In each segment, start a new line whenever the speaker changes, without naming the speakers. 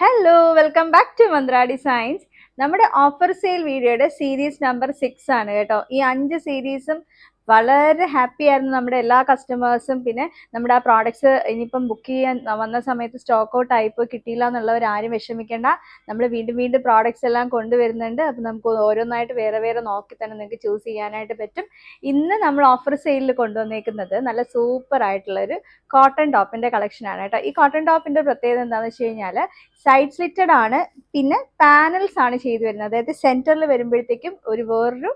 Hello, welcome back to Mantra designs. നമ്മുടെ offer sale വീഡിയോയുടെ series number 6 ആണ് കേട്ടോ. ഈ 5 സീരീസും വളരെ ഹാപ്പി ആയിരുന്നു നമ്മുടെ എല്ലാ കസ്റ്റമേഴ്സും. പിന്നെ നമ്മുടെ ആ പ്രോഡക്ട്സ് ഇനിയിപ്പം ബുക്ക് ചെയ്യാൻ വന്ന സമയത്ത് സ്റ്റോക്ക് ഔട്ട് ആയിപ്പോൾ കിട്ടിയില്ല എന്നുള്ളവർ ആരും വിഷമിക്കേണ്ട. നമ്മൾ വീണ്ടും വീണ്ടും പ്രോഡക്ട്സ് എല്ലാം കൊണ്ടുവരുന്നുണ്ട്. അപ്പം നമുക്ക് ഓരോന്നായിട്ട് വേറെ വേറെ നോക്കി തന്നെ നിങ്ങൾക്ക് ചൂസ് ചെയ്യാനായിട്ട് പറ്റും. ഇന്ന് നമ്മൾ ഓഫർ സെയിലിൽ കൊണ്ടുവന്നേക്കുന്നത് നല്ല സൂപ്പർ ആയിട്ടുള്ളൊരു കോട്ടൺ ടോപ്പിന്റെ കളക്ഷൻ ആണ് കേട്ടോ. ഈ കോട്ടൺ ടോപ്പിന്റെ പ്രത്യേകത എന്താണെന്ന് വെച്ച് കഴിഞ്ഞാൽ സൈഡ് സ്ലിറ്റഡ് ആണ്, പിന്നെ പാനൽസ് ആണ് ചെയ്തു വരുന്നത്. അതായത് സെന്ററിൽ വരുമ്പോഴത്തേക്കും ഒരു വേറൊരു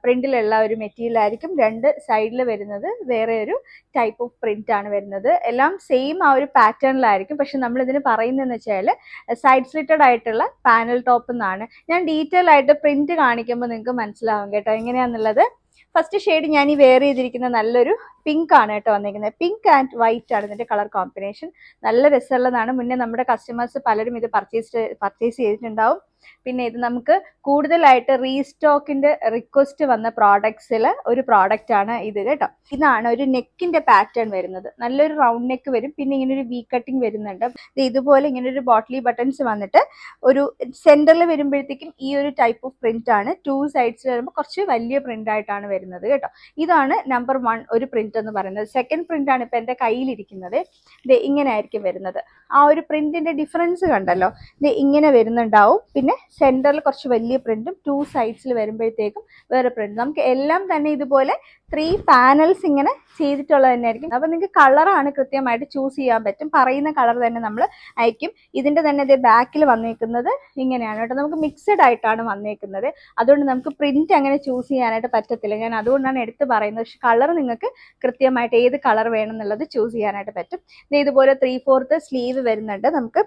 പ്രിന്റിലുള്ള ഒരു മെറ്റീരിയൽ ആയിരിക്കും, രണ്ട് സൈഡിൽ വരുന്നത് വേറെ ഒരു ടൈപ്പ് ഓഫ് പ്രിന്റ് ആണ് വരുന്നത്. എല്ലാം സെയിം ആ ഒരു പാറ്റേണിലായിരിക്കും. പക്ഷെ നമ്മൾ ഇതിന് പറയുന്നതെന്ന് വെച്ചാൽ സൈഡ് സ്ലിറ്റഡ് ആയിട്ടുള്ള പാനൽ ടോപ്പ് എന്നാണ്. ഞാൻ ഡീറ്റെയിൽ ആയിട്ട് പ്രിന്റ് കാണിക്കുമ്പോൾ നിങ്ങൾക്ക് മനസ്സിലാവും കേട്ടോ എങ്ങനെയാന്നുള്ളത്. ഫസ്റ്റ് ഷെയ്ഡ് ഞാൻ ഈ വെയർ ചെയ്തിരിക്കുന്ന നല്ലൊരു പിങ്ക് ആണ് കേട്ടോ വന്നിരിക്കുന്നത്. പിങ്ക് ആൻഡ് വൈറ്റ് ആണ് ഇതിന്റെ കളർ കോമ്പിനേഷൻ. നല്ല രസമുള്ളതാണ്. മുന്നേ നമ്മുടെ കസ്റ്റമേഴ്സ് പലരും ഇത് പർച്ചേസ് ചെയ്തിട്ടുണ്ടാവും. പിന്നെ ഇത് നമുക്ക് കൂടുതലായിട്ട് റീസ്റ്റോക്കിന്റെ റിക്വസ്റ്റ് വന്ന പ്രോഡക്ട്സിൽ ഒരു പ്രോഡക്റ്റ് ആണ് ഇത് കേട്ടോ. ഇതാണ് ഒരു നെക്കിന്റെ പാറ്റേൺ വരുന്നത്. നല്ലൊരു റൗണ്ട് നെക്ക് വരും, പിന്നെ ഇങ്ങനെ ഒരു വി കട്ടിങ് വരുന്നുണ്ട്. ഇതുപോലെ ഇങ്ങനെ ഒരു ബോട്ടിലി ബട്ടൺസ് വന്നിട്ട് ഒരു സെന്ററിൽ വരുമ്പോഴത്തേക്കും ഈ ഒരു ടൈപ്പ് ഓഫ് പ്രിന്റ് ആണ്. 2 സൈഡ്സിൽ വരുമ്പോൾ കുറച്ച് വലിയ പ്രിന്റ് ആയിട്ടാണ് വരുന്നത് കേട്ടോ. ഇതാണ് നമ്പർ 1 ഒരു പ്രിന്റ് എന്ന് പറയുന്നത്. സെക്കൻഡ് പ്രിന്റ് ആണ് ഇപ്പൊ എന്റെ കയ്യിലിരിക്കുന്നത്. ഇത് ഇങ്ങനെ ആയിരിക്കും വരുന്നത്. ആ ഒരു പ്രിന്റിന്റെ ഡിഫറൻസ് കണ്ടല്ലോ, ഇത് ഇങ്ങനെ വരുന്നുണ്ടാവും. പിന്നെ സെന്ററിൽ കുറച്ച് വലിയ പ്രിന്റും 2 സൈഡ്സിൽ വരുമ്പോഴത്തേക്കും വേറെ പ്രിന്റ്. നമുക്ക് എല്ലാം തന്നെ ഇതുപോലെ 3 പാനൽസ് ഇങ്ങനെ ചെയ്തിട്ടുള്ളത് തന്നെ ആയിരിക്കും. അപ്പൊ നിങ്ങൾക്ക് കളറാണ് കൃത്യമായിട്ട് ചൂസ് ചെയ്യാൻ പറ്റും. പറയുന്ന കളർ തന്നെ നമ്മൾ അയക്കും. ഇതിന്റെ തന്നെ ഇത് ബാക്കിൽ വന്നേക്കുന്നത് ഇങ്ങനെയാണ് കേട്ടോ. നമുക്ക് മിക്സഡ് ആയിട്ടാണ് വന്നേക്കുന്നത്. അതുകൊണ്ട് നമുക്ക് പ്രിന്റ് അങ്ങനെ ചൂസ് ചെയ്യാനായിട്ട് പറ്റത്തില്ല. ഞാൻ അതുകൊണ്ടാണ് എടുത്ത് പറയുന്നത്. പക്ഷെ കളർ നിങ്ങൾക്ക് കൃത്യമായിട്ട് ഏത് കളർ വേണം എന്നുള്ളത് ചൂസ് ചെയ്യാനായിട്ട് പറ്റും. ഇതുപോലെ 3/4 സ്ലീവ് വരുന്നുണ്ട്. നമുക്ക്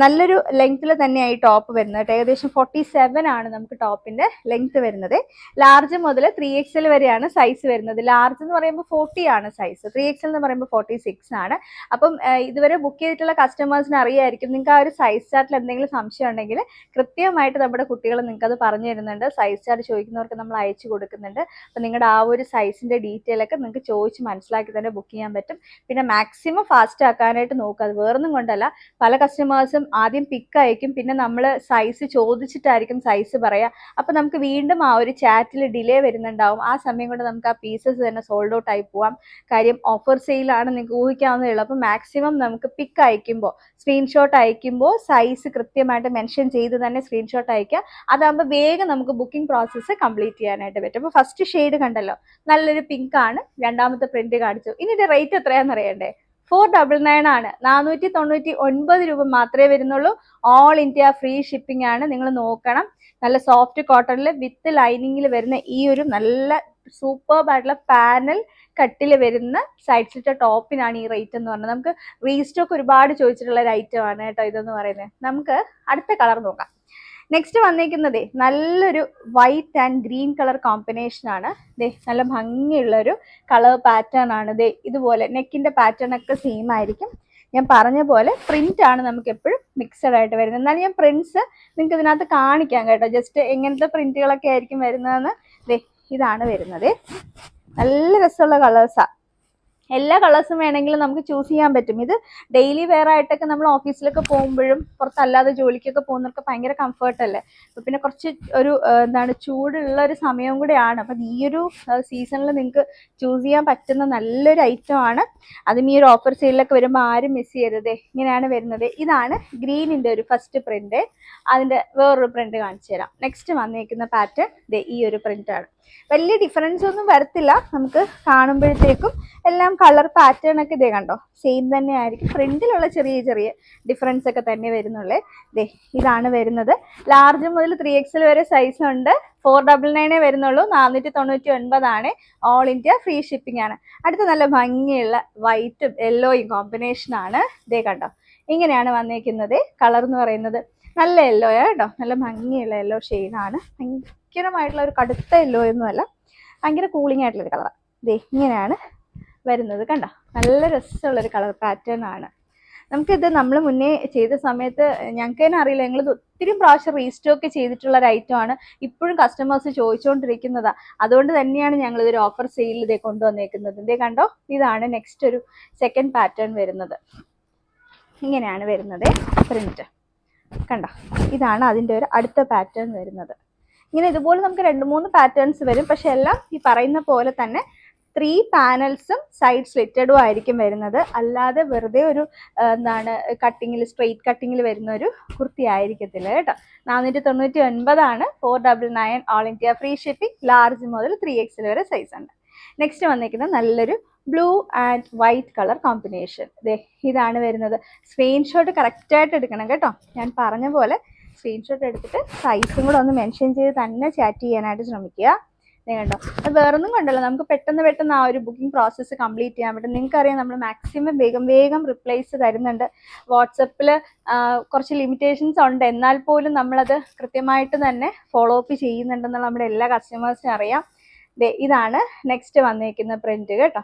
നല്ലൊരു ലെങ്ത്തിൽ തന്നെയായി ടോപ്പ് വരുന്നത്. ഏകദേശം 47 ആണ് നമുക്ക് ടോപ്പിന്റെ ലെങ്ത് വരുന്നത്. ലാർജ് മുതൽ 3XL വരെയാണ് സൈസ് വരുന്നത്. ലാർജ് എന്ന് പറയുമ്പോൾ 40 ആണ് സൈസ്, 3XL എന്ന് പറയുമ്പോൾ 46 ആണ്. അപ്പം ഇതുവരെ ബുക്ക് ചെയ്തിട്ടുള്ള കസ്റ്റമേഴ്സിന് അറിയായിരിക്കും. നിങ്ങൾക്ക് ആ ഒരു സൈസ് ചാർട്ടിൽ എന്തെങ്കിലും സംശയം ഉണ്ടെങ്കിൽ കൃത്യമായിട്ട് നമ്മുടെ കുട്ടികൾ നിങ്ങൾക്ക് അത് പറഞ്ഞു തരുന്നുണ്ട്. സൈസ് ചാർട്ട് ചോദിക്കുന്നവർക്ക് നമ്മൾ അയച്ചു കൊടുക്കുന്നുണ്ട്. അപ്പം നിങ്ങളുടെ ആ ഒരു സൈസിന്റെ ഡീറ്റെയിൽ ഒക്കെ നിങ്ങൾക്ക് ചോദിച്ച് മനസ്സിലാക്കി തന്നെ ബുക്ക് ചെയ്യാൻ പറ്റും. പിന്നെ മാക്സിമം ഫാസ്റ്റ് ആക്കാനായിട്ട് നോക്കുക. അത് വേറൊന്നും കൊണ്ടല്ല, പല കസ്റ്റമേഴ്സും ആദ്യം പിക്ക് അയക്കും, പിന്നെ നമ്മൾ സൈസ് ചോദിച്ചിട്ടായിരിക്കും സൈസ് പറയാം. അപ്പം നമുക്ക് വീണ്ടും ആ ഒരു ചാറ്റിൽ ഡിലേ വരുന്നുണ്ടാവും. ആ സമയം കൊണ്ട് നമുക്ക് ആ പീസസ് തന്നെ സോൾഡ് ഔട്ട് ആയി പോവാം. കാര്യം ഓഫർ സെയിലാണ്, നിങ്ങൾക്ക് ഊഹിക്കാവുന്നതേ ഉള്ളൂ. അപ്പം മാക്സിമം നമുക്ക് പിക്ക് അയക്കുമ്പോൾ, സ്ക്രീൻഷോട്ട് അയക്കുമ്പോൾ സൈസ് കൃത്യമായിട്ട് മെൻഷൻ ചെയ്ത് തന്നെ സ്ക്രീൻഷോട്ട് അയക്കുക. അതാകുമ്പോൾ വേഗം നമുക്ക് ബുക്കിംഗ് പ്രോസസ്സ് കംപ്ലീറ്റ് ചെയ്യാനായിട്ട് പറ്റും. അപ്പോൾ ഫസ്റ്റ് ഷെയ്ഡ് കണ്ടല്ലോ, നല്ലൊരു പിങ്ക് ആണ്. രണ്ടാമത്തെ പ്രിന്റ് കാണിച്ചു. ഇനി ഇതിന്റെ റേറ്റ് എത്രയാണെന്ന് അറിയണ്ടേ? 499 ആണ്. 499 രൂപ മാത്രമേ വരുന്നുള്ളൂ. ഓൾ ഇന്ത്യ ഫ്രീ ഷിപ്പിംഗ് ആണ്. നിങ്ങൾ നോക്കണം, നല്ല സോഫ്റ്റ് കോട്ടണിൽ വിത്ത് ലൈനിങ്ങിൽ വരുന്ന ഈ ഒരു നല്ല സൂപ്പർബ് ആയിട്ടുള്ള പാനൽ കട്ടിൽ വരുന്ന സൈഡ് സ്ലിറ്റർ ടോപ്പിനാണ് ഈ റേറ്റ് എന്ന് പറഞ്ഞത്. നമുക്ക് റീസ്റ്റോക്ക് ഒരുപാട് ചോദിച്ചിട്ടുള്ള ഒരു ഐറ്റം ആണ് കേട്ടോ ഇതെന്ന് പറയുന്നത്. നമുക്ക് അടുത്ത കളർ നോക്കാം. നെക്സ്റ്റ് വന്നിരിക്കുന്നത് നല്ലൊരു white and green colour combination ആണ്. നല്ല ഭംഗിയുള്ളൊരു കളർ പാറ്റേൺ ആണ്. ഇതുപോലെ നെക്കിന്റെ പാറ്റേൺ ഒക്കെ സെയിം ആയിരിക്കും. ഞാൻ പറഞ്ഞ പോലെ പ്രിന്റ് ആണ് നമുക്ക് എപ്പോഴും മിക്സഡ് ആയിട്ട് വരുന്നത്. എന്നാലും ഞാൻ പ്രിന്റ്സ് നിങ്ങൾക്ക് ഇതിനകത്ത് കാണിക്കാം കേട്ടോ. ജസ്റ്റ് എങ്ങനത്തെ പ്രിന്റുകളൊക്കെ ആയിരിക്കും വരുന്നതെന്ന്. ഇതാണ് വരുന്നത്. നല്ല രസമുള്ള കളേഴ്സാണ്. എല്ലാ കളേഴ്സും വേണമെങ്കിലും നമുക്ക് ചൂസ് ചെയ്യാൻ പറ്റും. ഇത് ഡെയിലി വെയർ ആയിട്ടൊക്കെ നമ്മൾ ഓഫീസിലൊക്കെ പോകുമ്പോഴും പുറത്തല്ലാതെ ജോലിക്കൊക്കെ പോകുന്നവർക്ക് ഭയങ്കര കംഫർട്ട് അല്ലേ. അപ്പം പിന്നെ കുറച്ച് ഒരു ചൂടുള്ള ഒരു സമയവും കൂടെയാണ്. അപ്പം ഈ ഒരു സീസണിൽ നിങ്ങൾക്ക് ചൂസ് ചെയ്യാൻ പറ്റുന്ന നല്ലൊരു ഐറ്റം ആണ്. അതും ഈ ഒരു ഓഫർ സെയിലൊക്കെ വരുമ്പോൾ ആരും മിസ് ചെയ്യരുത്. ഇങ്ങനെയാണ് വരുന്നത്. ഇതാണ് ഗ്രീനിൻ്റെ ഒരു ഫസ്റ്റ് പ്രിന്റ്. അതിൻ്റെ വേറൊരു പ്രിന്റ് കാണിച്ചു തരാം. നെക്സ്റ്റ് വന്നേക്കുന്ന പാറ്റേൺ ഈ ഒരു പ്രിന്റാണ്. വലിയ ഡിഫറൻസ് ഒന്നും വരത്തില്ല. നമുക്ക് കാണുമ്പോഴത്തേക്കും എല്ലാം കളർ പാറ്റേൺ ഒക്കെ ഇതേ കണ്ടോ സെയിം തന്നെ ആയിരിക്കും. ഫ്രണ്ടിലുള്ള ചെറിയ ചെറിയ ഡിഫറൻസ് ഒക്കെ തന്നെ വരുന്നുള്ളേ. ഇതാണ് വരുന്നത്. ലാർജ് മുതൽ 3XL വരെ സൈസ് ഉണ്ട്. 499 വരുന്നുള്ളൂ. 499 ആണ്. ഓൾ ഇന്ത്യ ഫ്രീ ഷിപ്പിംഗ് ആണ്. അടുത്ത നല്ല ഭംഗിയുള്ള വൈറ്റും യെല്ലോയും കോമ്പിനേഷൻ ആണ്. കണ്ടോ ഇങ്ങനെയാണ് വന്നേക്കുന്നത്. കളർ എന്ന് പറയുന്നത് നല്ല യെല്ലോ കേട്ടോ. നല്ല ഭംഗിയുള്ള യെല്ലോ ഷെയ്ഡാണ്. ഭയങ്കരമായിട്ടുള്ള ഒരു കടുത്ത യെല്ലോ ഒന്നുമല്ല, ഭയങ്കര കൂളിംഗ് ആയിട്ടുള്ളൊരു കളറാണ്. ഇങ്ങനെയാണ് വരുന്നത്. കണ്ടോ നല്ല രസമുള്ളൊരു കളർ പാറ്റേൺ ആണ്. നമുക്കിത് നമ്മൾ മുന്നേ ചെയ്ത സമയത്ത് ഞങ്ങൾക്ക് തന്നെ അറിയില്ല. ഞങ്ങൾ ഒത്തിരി പ്രാവശ്യം റീസ്റ്റോക്ക് ചെയ്തിട്ടുള്ള ഒരു ഐറ്റം ആണ്. ഇപ്പോഴും കസ്റ്റമേഴ്സ് ചോദിച്ചുകൊണ്ടിരിക്കുന്നതാണ്. അതുകൊണ്ട് തന്നെയാണ് ഞങ്ങൾ ഇതൊരു ഓഫർ സെയിലിൽ കൊണ്ടുവന്നേക്കുന്നത്. കണ്ടോ ഇതാണ് നെക്സ്റ്റ് ഒരു സെക്കൻഡ് പാറ്റേൺ വരുന്നത്. ഇങ്ങനെയാണ് വരുന്നത് പ്രിന്റ്. കണ്ടോ, ഇതാണ് അതിൻ്റെ ഒരു അടുത്ത പാറ്റേൺ വരുന്നത്. ഇങ്ങനെ ഇതുപോലെ നമുക്ക് 2-3 പാറ്റേൺസ് വരും. പക്ഷെ എല്ലാം ഈ പറയുന്ന പോലെ തന്നെ 3 പാനൽസും സൈഡ് സ്ലിറ്റഡും ആയിരിക്കും വരുന്നത്. അല്ലാതെ വെറുതെ ഒരു കട്ടിങ്ങിൽ, സ്ട്രെയിറ്റ് കട്ടിങ്ങിൽ വരുന്ന ഒരു കുർത്തി ആയിരിക്കത്തില്ല കേട്ടോ. 499 499 all India free shipping. Large മുതൽ 3XL വരെ സൈസ് ഉണ്ട്. നെക്സ്റ്റ് വന്നിരിക്കുന്നത് നല്ലൊരു blue and white colour combination. ഇതാണ് വരുന്നത്. സ്ക്രീൻഷോട്ട് കറക്റ്റായിട്ട് എടുക്കണം കേട്ടോ. ഞാൻ പറഞ്ഞ പോലെ സ്ക്രീൻഷോട്ട് എടുത്തിട്ട് സൈസും കൂടെ ഒന്ന് മെൻഷൻ ചെയ്ത് തന്നെ ചാറ്റ് ചെയ്യാനായിട്ട് ശ്രമിക്കുക. കണ്ടോ, അത് വേറൊന്നും കണ്ടല്ലോ, നമുക്ക് പെട്ടെന്ന് ആ ഒരു ബുക്കിംഗ് പ്രോസസ്സ് കംപ്ലീറ്റ് ചെയ്യാൻ പറ്റും. നിങ്ങൾക്കറിയാം, നമ്മൾ മാക്സിമം വേഗം റിപ്ലൈസ് തരുന്നുണ്ട്. വാട്സപ്പിൽ കുറച്ച് ലിമിറ്റേഷൻസ് ഉണ്ട്, എന്നാൽ പോലും നമ്മളത് കൃത്യമായിട്ട് തന്നെ ഫോളോ അപ്പ് ചെയ്യുന്നുണ്ടെന്നുള്ള നമ്മുടെ എല്ലാ കസ്റ്റമേഴ്സിനും അറിയാം. ഇതാണ് നെക്സ്റ്റ് വന്നിരിക്കുന്ന പ്രിന്റ് കേട്ടോ.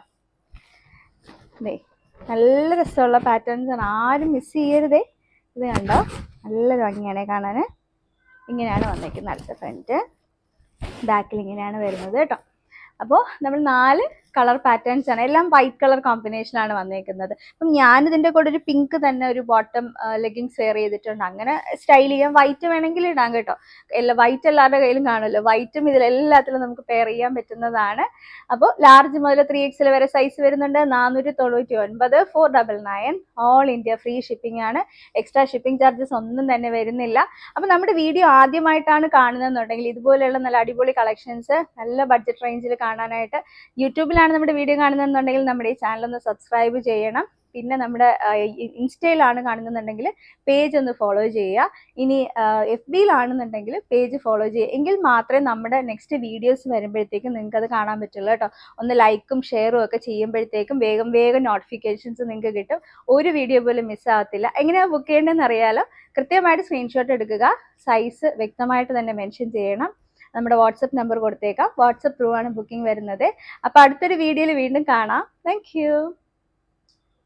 നല്ല രസമുള്ള പാറ്റേൺസ് ആണ്, ആരും മിസ് ചെയ്യരുതേ. ഇത് കണ്ടോ, നല്ല ഭംഗിയാണ് കാണാൻ. ഇങ്ങനെയാണ് വന്നിരിക്കുന്നത് അടുത്ത പ്രിന്റ്. ബാക്കിൽ ഇങ്ങനെയാണ് വരുന്നത് കേട്ടോ. അപ്പോൾ നമ്മൾ 4 കളർ പാറ്റേൺസ് ആണ്, എല്ലാം വൈറ്റ് കളർ കോമ്പിനേഷനാണ് വന്നേക്കുന്നത്. അപ്പം ഞാനിതിൻ്റെ കൂടെ ഒരു പിങ്ക് തന്നെ ഒരു ബോട്ടം ലെഗിങ്സ് വെയർ ചെയ്തിട്ടുണ്ട്. അങ്ങനെ സ്റ്റൈൽ ചെയ്യാം. വൈറ്റ് വേണമെങ്കിൽ ഇടാം കേട്ടോ. വൈറ്റ് എല്ലാവരുടെ കയ്യിലും കാണുമല്ലോ. വൈറ്റും ഇതിലെല്ലാത്തിലും നമുക്ക് പെയർ ചെയ്യാൻ പറ്റുന്നതാണ്. അപ്പോൾ ലാർജ് മുതൽ 3XL വരെ സൈസ് വരുന്നുണ്ട്. 499 499 ഓൾ ഇന്ത്യ ഫ്രീ ഷിപ്പിംഗ് ആണ്. എക്സ്ട്രാ ഷിപ്പിംഗ് ചാർജസ് ഒന്നും തന്നെ വരുന്നില്ല. അപ്പോൾ നമ്മുടെ വീഡിയോ ആദ്യമായിട്ടാണ് കാണുന്നതെന്നുണ്ടെങ്കിൽ ഇതുപോലെയുള്ള നല്ല അടിപൊളി കളക്ഷൻസ് നല്ല ബഡ്ജറ്റ് റേഞ്ചിൽ കാണാനായിട്ട് യൂട്യൂബിലാണ് നമ്മുടെ വീഡിയോ കാണുന്നുണ്ടെങ്കിൽ നമ്മുടെ ഈ ചാനൽ ഒന്ന് സബ്സ്ക്രൈബ് ചെയ്യണം. പിന്നെ നമ്മുടെ ഇൻസ്റ്റയിലാണ് കാണുന്നുണ്ടെങ്കിൽ പേജ് ഒന്ന് ഫോളോ ചെയ്യുക. ഇനി FBയിലാണെന്നുണ്ടെങ്കിൽ പേജ് ഫോളോ ചെയ്യുക. എങ്കിൽ മാത്രമേ നമ്മുടെ നെക്സ്റ്റ് വീഡിയോസ് വരുമ്പോഴത്തേക്കും നിങ്ങൾക്ക് അത് കാണാൻ പറ്റുള്ളൂ കേട്ടോ. ഒന്ന് ലൈക്കും ഷെയറും ഒക്കെ ചെയ്യുമ്പോഴത്തേക്കും വേഗം നോട്ടിഫിക്കേഷൻസ് നിങ്ങൾക്ക് കിട്ടും. ഒരു വീഡിയോ പോലും മിസ്സാകത്തില്ല. എങ്ങനെയാണ് ബുക്ക് ചെയ്യേണ്ടതെന്ന് അറിയാലോ. കൃത്യമായിട്ട് സ്ക്രീൻഷോട്ട് എടുക്കുക. സൈസ് വ്യക്തമായിട്ട് തന്നെ മെൻഷൻ ചെയ്യണം. നമ്മുടെ വാട്സപ്പ് നമ്പർ കൊടുത്തേക്കാം. വാട്സപ്പ് ത്രൂ ആണ് ബുക്കിംഗ് വരുന്നത്. അപ്പോൾ അടുത്തൊരു വീഡിയോയിൽ വീണ്ടും കാണാം. താങ്ക്